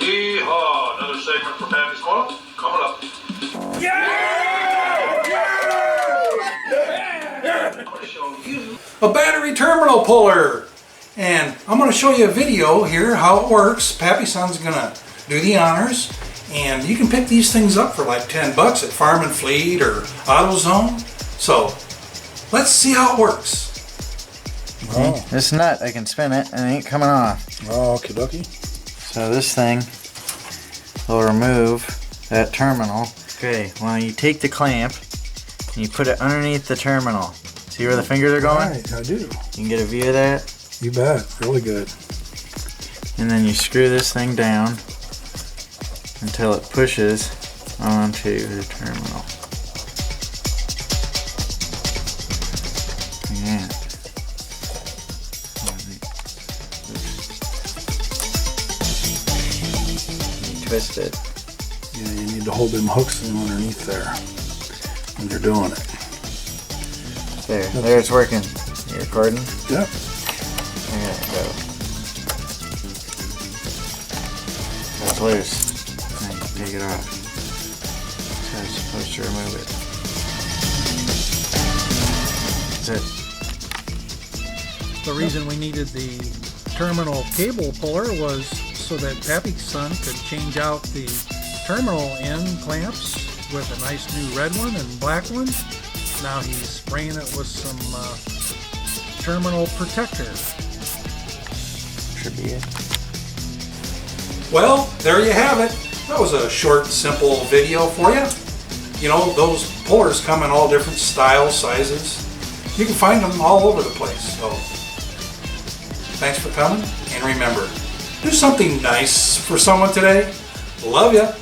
Yeehaw! Another segment for Pappy's Corner coming up. I'm going to show you a battery terminal puller. And I'm going to show you a video here how it works. Pappyson's going to do the honors. And you can pick these things up for like 10 bucks at Farm and Fleet or AutoZone. So let's see how it works. Oh. This nut, I can spin it and it ain't coming off. Oh, okie dokie. So this thing will remove that terminal. Okay, well you take the clamp and you put it underneath the terminal. See where the fingers are going? Right, I do. You can get a view of that? You bet, really good. And then you screw this thing down until it pushes onto the terminal. Yeah. You twist it. Yeah, you need to hold them hooks in underneath there when you're doing it. There it's working. You recording? Yep. There you go. That's loose. Now take it off. So it's supposed to remove it. That's it. The reason we needed the terminal cable puller was so that Pappyson could change out the terminal end clamps with a nice new red one and black one. Now he's spraying it with some terminal protector. Should be it. Well, there you have it. That was a short, simple video for you. You know, those pullers come in all different styles, sizes. You can find them all over the place. So, thanks for coming, and remember, do something nice for someone today. Love ya.